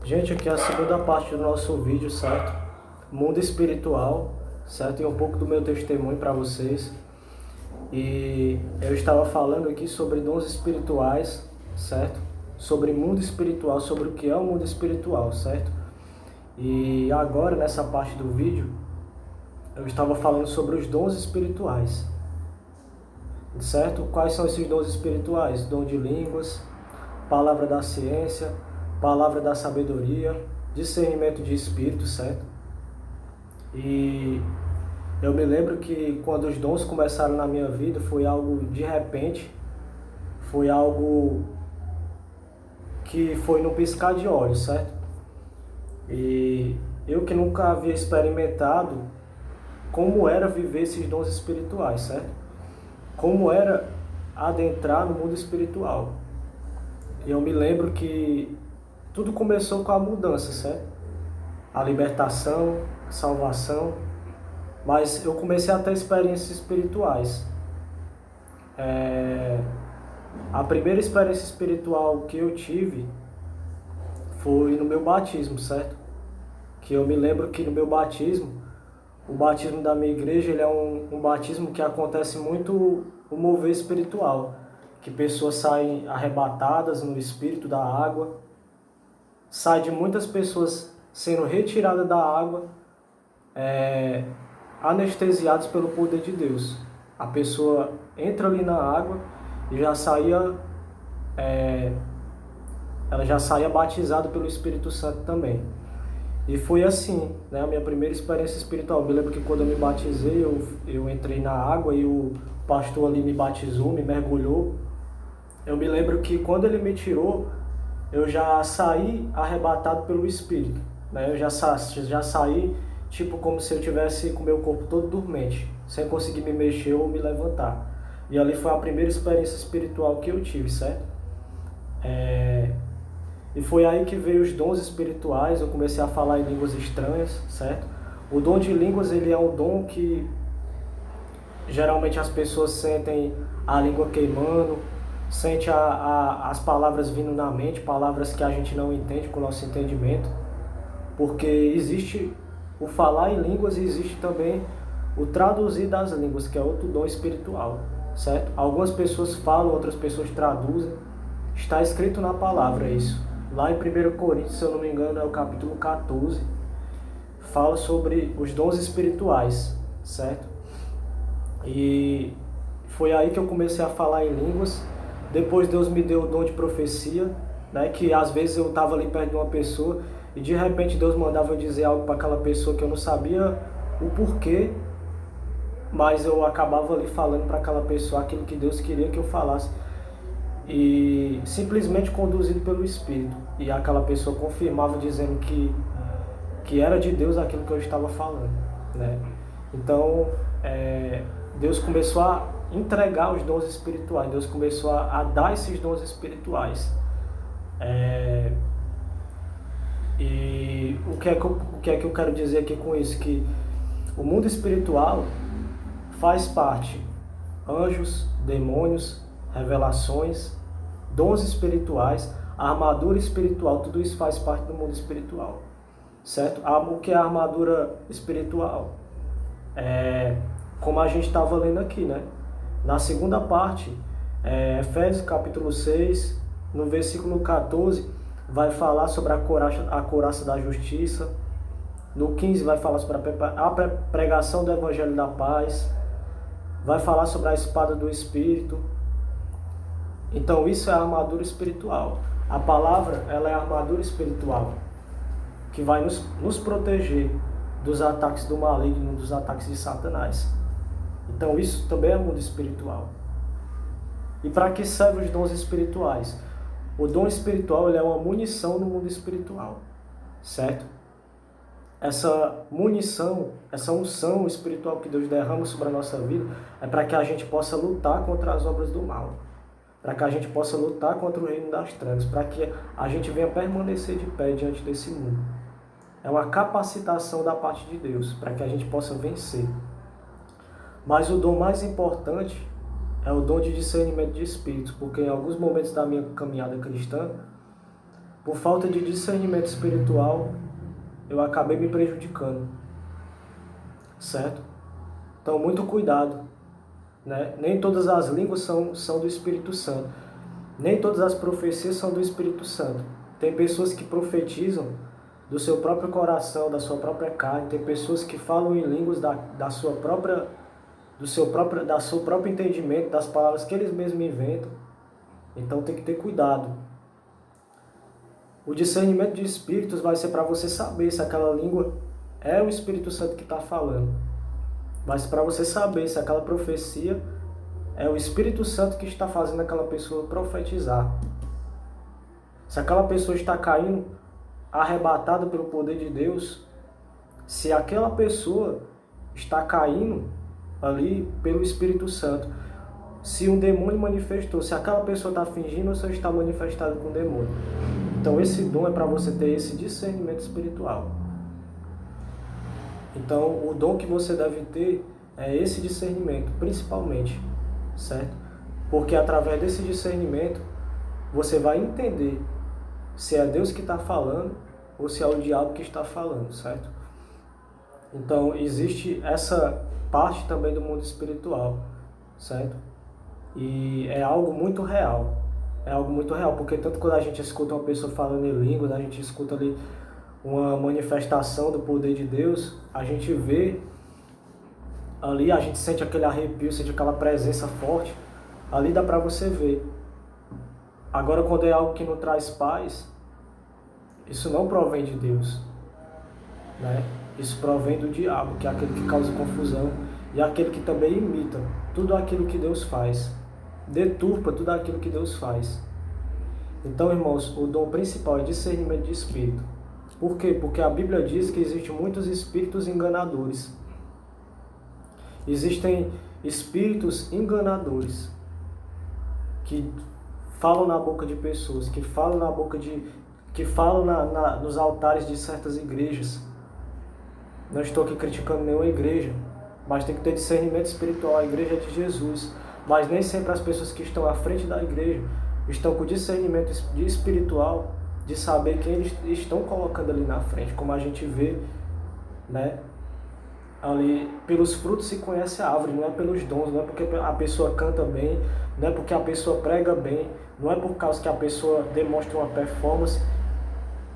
Gente, aqui é a segunda parte do nosso vídeo, certo? Mundo espiritual, certo? E um pouco do meu testemunho para vocês. E eu estava falando aqui sobre dons espirituais, certo? Sobre mundo espiritual, sobre o que é o mundo espiritual, certo? E agora, nessa parte do vídeo, eu estava falando sobre os dons espirituais, certo? Quais são esses dons espirituais? Dom de línguas, palavra da ciência, palavra da sabedoria, discernimento de espírito, certo? E eu me lembro que quando os dons começaram na minha vida, foi algo de repente, foi algo que foi no piscar de olhos, certo? E eu que nunca havia experimentado como era viver esses dons espirituais, certo? Como era adentrar no mundo espiritual. E eu me lembro que tudo começou com a mudança, certo? A libertação, a salvação, mas eu comecei a ter experiências espirituais. A primeira experiência espiritual que eu tive foi no meu batismo, certo? Que eu me lembro que no meu batismo, o batismo da minha igreja, ele é um batismo que acontece muito o mover espiritual, que pessoas saem arrebatadas no espírito da água, sai de muitas pessoas sendo retiradas da água, anestesiadas pelo poder de Deus. A pessoa entra ali na água e ela já saía batizada pelo Espírito Santo também. E foi assim, né, a minha primeira experiência espiritual. Eu me lembro que quando eu me batizei, eu entrei na água e o pastor ali me batizou, me mergulhou. Eu me lembro que quando ele me tirou, eu já saí arrebatado pelo Espírito, né? Eu já saí tipo como se eu tivesse com o meu corpo todo dormente, sem conseguir me mexer ou me levantar. E ali foi a primeira experiência espiritual que eu tive, certo? E foi aí que veio os dons espirituais, eu comecei a falar em línguas estranhas, certo? O dom de línguas, ele é um dom que geralmente as pessoas sentem a língua queimando, sente as palavras vindo na mente, palavras que a gente não entende com o nosso entendimento, porque existe o falar em línguas e existe também o traduzir das línguas, que é outro dom espiritual, certo? Algumas pessoas falam, outras pessoas traduzem, está escrito na palavra isso. Lá em 1 Coríntios, se eu não me engano, é o capítulo 14, fala sobre os dons espirituais, certo? E foi aí que eu comecei a falar em línguas. Depois Deus me deu o dom de profecia, né? Que às vezes eu estava ali perto de uma pessoa e de repente Deus mandava eu dizer algo para aquela pessoa que eu não sabia o porquê, mas eu acabava ali falando para aquela pessoa aquilo que Deus queria que eu falasse. E simplesmente conduzido pelo Espírito. E aquela pessoa confirmava dizendo que era de Deus aquilo que eu estava falando, né? Então, Deus começou a entregar os dons espirituais, Deus começou a dar esses dons espirituais. E o que é que eu quero dizer aqui com isso? Que o mundo espiritual faz parte anjos, demônios, revelações, dons espirituais, armadura espiritual, tudo isso faz parte do mundo espiritual, certo? O que é a armadura espiritual? Como a gente estava lendo aqui, né? Na segunda parte, Efésios capítulo 6, no versículo 14, vai falar sobre a couraça da justiça. No 15 vai falar sobre a pregação do evangelho da paz. Vai falar sobre a espada do Espírito. Então isso é a armadura espiritual. A palavra, ela é a armadura espiritual, que vai nos proteger dos ataques do maligno, dos ataques de Satanás. Então isso também é mundo espiritual. E para que servem os dons espirituais? O dom espiritual, ele é uma munição no mundo espiritual, certo? Essa munição, essa unção espiritual que Deus derrama sobre a nossa vida é para que a gente possa lutar contra as obras do mal, para que a gente possa lutar contra o reino das trevas, para que a gente venha permanecer de pé diante desse mundo. É uma capacitação da parte de Deus, para que a gente possa vencer. Mas o dom mais importante é o dom de discernimento de espíritos, porque em alguns momentos da minha caminhada cristã, por falta de discernimento espiritual, eu acabei me prejudicando, certo? Então, muito cuidado, né? Nem todas as línguas são do Espírito Santo. Nem todas as profecias são do Espírito Santo. Tem pessoas que profetizam do seu próprio coração, da sua própria carne. Tem pessoas que falam em línguas da seu próprio entendimento, das palavras que eles mesmos inventam. Então tem que ter cuidado. O discernimento de espíritos vai ser para você saber se aquela língua é o Espírito Santo que está falando. Vai ser para você saber se aquela profecia é o Espírito Santo que está fazendo aquela pessoa profetizar. Se aquela pessoa está caindo arrebatada pelo poder de Deus, se aquela pessoa está caindo ali pelo Espírito Santo, se um demônio manifestou, se aquela pessoa está fingindo ou se está manifestada com um demônio. Então esse dom é para você ter esse discernimento espiritual. Então o dom que você deve ter é esse discernimento, principalmente, certo? Porque através desse discernimento você vai entender se é Deus que está falando ou se é o diabo que está falando, certo? Então existe essa parte também do mundo espiritual, certo? E é algo muito real. É algo muito real, porque tanto quando a gente escuta uma pessoa falando em línguas, a gente escuta ali uma manifestação do poder de Deus, a gente vê ali, a gente sente aquele arrepio, sente aquela presença forte, ali dá para você ver. Agora, quando é algo que não traz paz, isso não provém de Deus, né? Isso provém do diabo, que é aquele que causa confusão e aquele que também imita tudo aquilo que Deus faz, deturpa tudo aquilo que Deus faz. Então, irmãos, o dom principal é discernimento de espírito. Por quê? Porque a Bíblia diz que existem muitos espíritos enganadores. Existem espíritos enganadores que falam na boca de pessoas, que falam nos altares de certas igrejas. Não estou aqui criticando nenhuma igreja, mas tem que ter discernimento espiritual. A igreja é de Jesus, mas nem sempre as pessoas que estão à frente da igreja estão com discernimento espiritual de saber quem eles estão colocando ali na frente, como a gente vê, né? Ali, pelos frutos se conhece a árvore, não é pelos dons, não é porque a pessoa canta bem, não é porque a pessoa prega bem, não é por causa que a pessoa demonstra uma performance,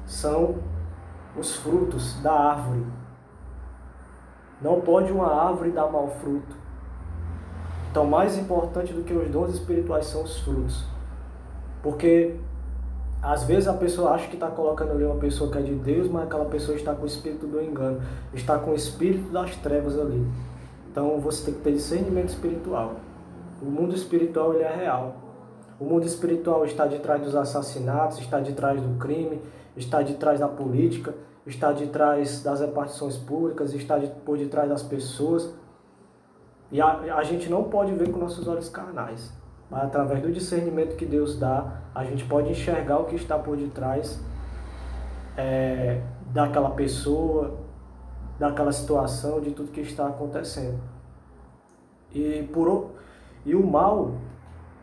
são os frutos da árvore. Não pode uma árvore dar mau fruto. Então, mais importante do que os dons espirituais são os frutos. Porque às vezes a pessoa acha que está colocando ali uma pessoa que é de Deus, mas aquela pessoa está com o espírito do engano, está com o espírito das trevas ali. Então você tem que ter discernimento espiritual. O mundo espiritual ele é real. O mundo espiritual está de trás dos assassinatos, está de trás do crime, está de trás da política, está de trás das repartições públicas, está por detrás das pessoas. E a gente não pode ver com nossos olhos carnais. Mas através do discernimento que Deus dá, a gente pode enxergar o que está por detrás daquela pessoa, daquela situação, de tudo que está acontecendo. E o mal,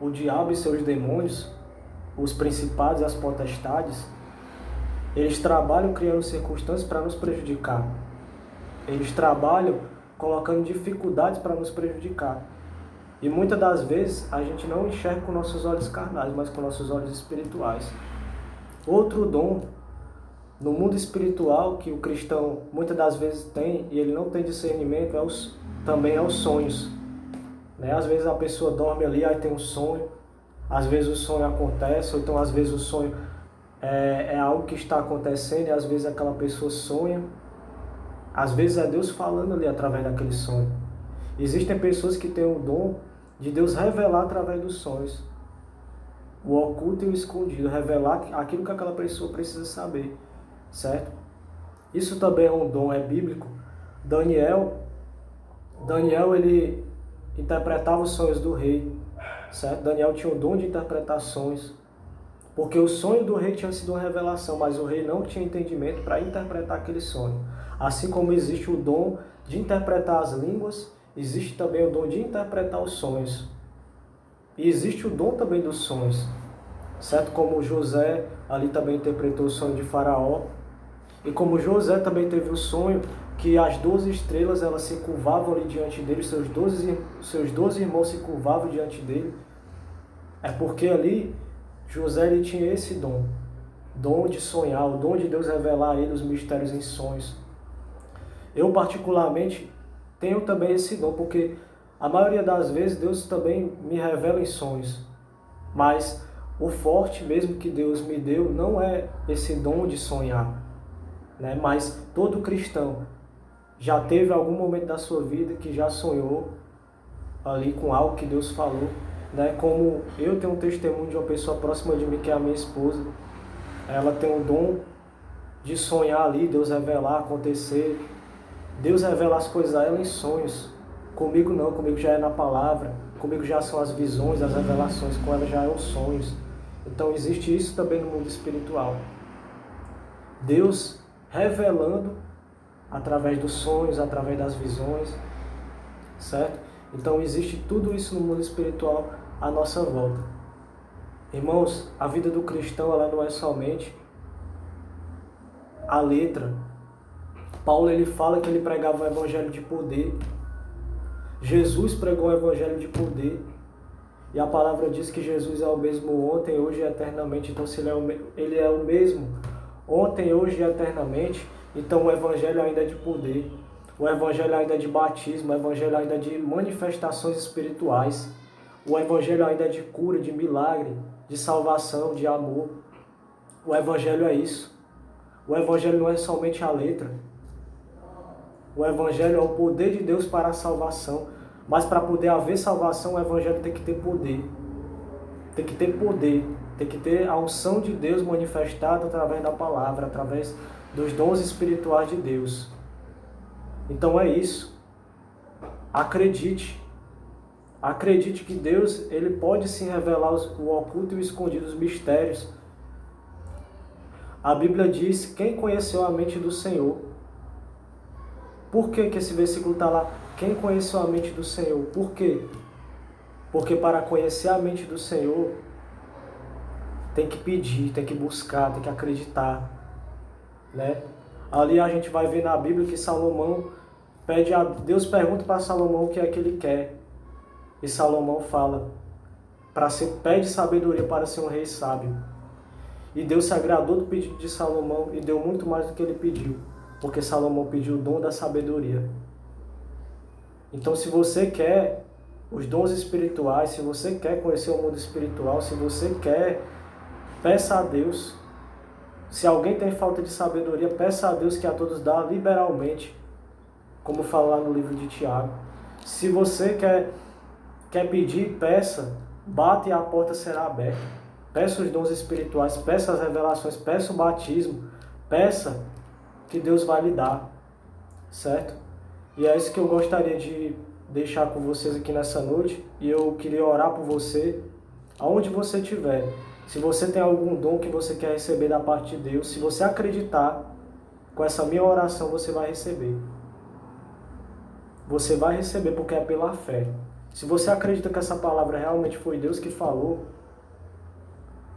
o diabo e seus demônios, os principados e as potestades, eles trabalham criando circunstâncias para nos prejudicar. Eles trabalham colocando dificuldades para nos prejudicar. E muitas das vezes a gente não enxerga com nossos olhos carnais, mas com nossos olhos espirituais. Outro dom no mundo espiritual que o cristão muitas das vezes tem e ele não tem discernimento também é os sonhos. Né? Às vezes a pessoa dorme ali, aí tem um sonho, às vezes o sonho acontece, ou então às vezes o sonho é algo que está acontecendo e às vezes aquela pessoa sonha. Às vezes é Deus falando ali através daquele sonho. Existem pessoas que têm o dom de Deus revelar através dos sonhos. O oculto e o escondido, revelar aquilo que aquela pessoa precisa saber, certo? Isso também é um dom, é bíblico. Daniel, ele interpretava os sonhos do rei, certo? Daniel tinha o dom de interpretar sonhos, porque o sonho do rei tinha sido uma revelação, mas o rei não tinha entendimento para interpretar aquele sonho. Assim como existe o dom de interpretar as línguas, existe também o dom de interpretar os sonhos. E existe o dom também dos sonhos, certo? Como José ali também interpretou o sonho de Faraó, e como José também teve o sonho que as 12 estrelas elas se curvavam ali diante dele, seus 12 irmãos se curvavam diante dele, é porque ali José ele tinha esse dom de sonhar, o dom de Deus revelar a ele os mistérios em sonhos. Eu particularmente tenho também esse dom, porque a maioria das vezes Deus também me revela em sonhos, mas o forte mesmo que Deus me deu não é esse dom de sonhar, né? Mas todo cristão já teve algum momento da sua vida que já sonhou ali com algo que Deus falou, né? Como eu tenho um testemunho de uma pessoa próxima de mim, que é a minha esposa. Ela tem o dom de sonhar ali, Deus revelar, acontecer. Deus revela as coisas a ela em sonhos. Comigo não, comigo já é na palavra. Comigo já são as visões, as revelações, com ela já é os sonhos. Então existe isso também no mundo espiritual. Deus revelando através dos sonhos, através das visões, certo? Então existe tudo isso no mundo espiritual à nossa volta. Irmãos, a vida do cristão ela não é somente a letra. Paulo ele fala que ele pregava o evangelho de poder. Jesus pregou o evangelho de poder. E a palavra diz que Jesus é o mesmo ontem, hoje e eternamente. Então se ele é o mesmo ontem, hoje e eternamente, então o evangelho ainda é de poder. O evangelho ainda é de batismo, o evangelho ainda é de manifestações espirituais. O evangelho ainda é de cura, de milagre, de salvação, de amor. O evangelho é isso. O evangelho não é somente a letra. O evangelho é o poder de Deus para a salvação. Mas para poder haver salvação, o evangelho tem que ter poder. Tem que ter poder. Tem que ter a unção de Deus manifestada através da palavra, através dos dons espirituais de Deus. Então é isso. Acredite. Acredite que Deus ele pode sim revelar o oculto e o escondido, os mistérios. A Bíblia diz: quem conheceu a mente do Senhor? Por que esse versículo está lá? Quem conheceu a mente do Senhor? Por quê? Porque para conhecer a mente do Senhor, tem que pedir, tem que buscar, tem que acreditar, né? Ali a gente vai ver na Bíblia que Salomão Deus pergunta para Salomão o que é que ele quer. E Salomão fala, pede sabedoria para ser um rei sábio. E Deus se agradou do pedido de Salomão e deu muito mais do que ele pediu, porque Salomão pediu o dom da sabedoria. Então se você quer os dons espirituais, se você quer conhecer o mundo espiritual, se você quer, peça a Deus. Se alguém tem falta de sabedoria, peça a Deus que a todos dá liberalmente, como fala lá no livro de Tiago. Se você quer pedir, peça, bate e a porta será aberta. Peça os dons espirituais, peça as revelações, peça o batismo, peça que Deus vai lhe dar, certo? E é isso que eu gostaria de deixar com vocês aqui nessa noite, e eu queria orar por você, aonde você estiver. Se você tem algum dom que você quer receber da parte de Deus, se você acreditar, com essa minha oração você vai receber. Você vai receber porque é pela fé. Se você acredita que essa palavra realmente foi Deus que falou,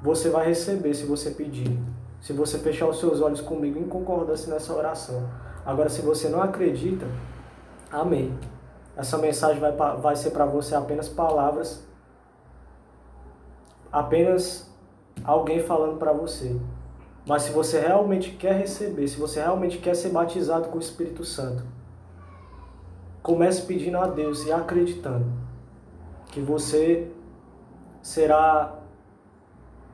você vai receber se você pedir. Se você fechar os seus olhos comigo em concordância nessa oração. Agora, se você não acredita, amém. Essa mensagem vai ser para você apenas palavras, apenas alguém falando para você. Mas se você realmente quer receber, se você realmente quer ser batizado com o Espírito Santo, comece pedindo a Deus e acreditando que você será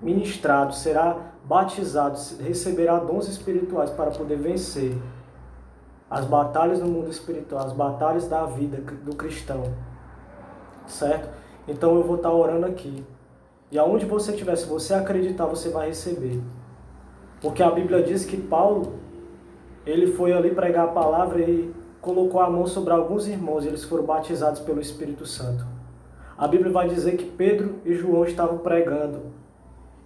ministrado, será batizado, receberá dons espirituais para poder vencer as batalhas no mundo espiritual, as batalhas da vida do cristão, certo? Então eu vou estar orando aqui. E aonde você estiver, se você acreditar, você vai receber. Porque a Bíblia diz que Paulo, ele foi ali pregar a palavra e colocou a mão sobre alguns irmãos e eles foram batizados pelo Espírito Santo. A Bíblia vai dizer que Pedro e João estavam pregando.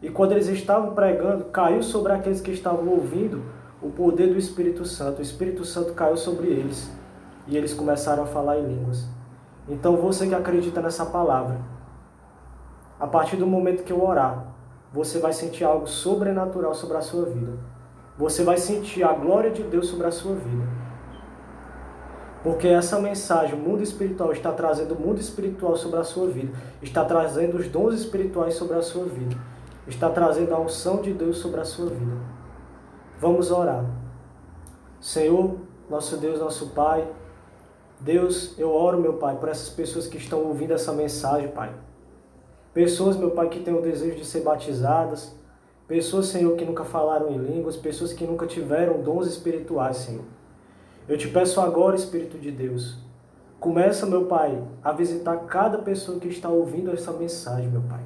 E quando eles estavam pregando, caiu sobre aqueles que estavam ouvindo o poder do Espírito Santo. O Espírito Santo caiu sobre eles e eles começaram a falar em línguas. Então você que acredita nessa palavra, a partir do momento que eu orar, você vai sentir algo sobrenatural sobre a sua vida. Você vai sentir a glória de Deus sobre a sua vida. Porque essa mensagem, o mundo espiritual, está trazendo o mundo espiritual sobre a sua vida. Está trazendo os dons espirituais sobre a sua vida. Está trazendo a unção de Deus sobre a sua vida. Vamos orar. Senhor, nosso Deus, nosso Pai, Deus, eu oro, meu Pai, por essas pessoas que estão ouvindo essa mensagem, Pai. Pessoas, meu Pai, que têm o desejo de ser batizadas. Pessoas, Senhor, que nunca falaram em línguas. Pessoas que nunca tiveram dons espirituais, Senhor. Eu te peço agora, Espírito de Deus, começa, meu Pai, a visitar cada pessoa que está ouvindo essa mensagem, meu Pai.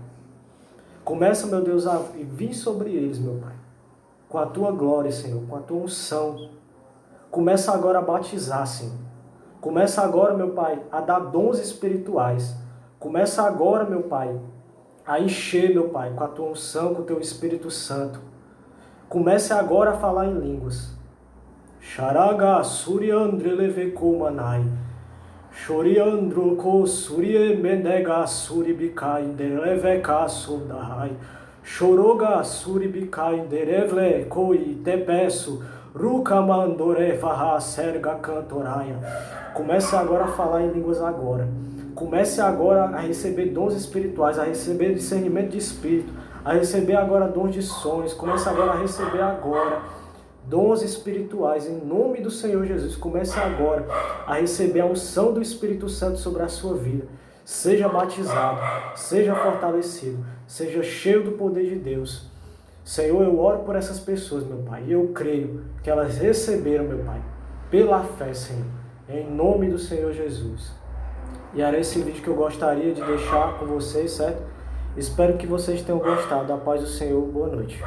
Começa, meu Deus, a vir sobre eles, meu Pai, com a Tua glória, Senhor, com a Tua unção. Começa agora a batizar, Senhor. Começa agora, meu Pai, a dar dons espirituais. Começa agora, meu Pai, a encher, meu Pai, com a Tua unção, com o Teu Espírito Santo. Comece agora a falar em línguas. Sharaga Suryandre Leveko Manai Shoryandro Ko Surye Mendega Suribikai Dereveka Sodahai Shoroga Suribikai Derevle Koi Tepesu Ruka Mandore Faha Serga Cantoraya. Comece agora a falar em línguas agora. Comece agora a receber dons espirituais, a receber discernimento de espírito, a receber agora dons de sonhos. Comece agora a receber agora dons espirituais, em nome do Senhor Jesus. Comece agora a receber a unção do Espírito Santo sobre a sua vida. Seja batizado, seja fortalecido, seja cheio do poder de Deus. Senhor, eu oro por essas pessoas, meu Pai, e eu creio que elas receberam, meu Pai, pela fé, Senhor, em nome do Senhor Jesus. E era esse vídeo que eu gostaria de deixar com vocês, certo? Espero que vocês tenham gostado. A paz do Senhor, boa noite.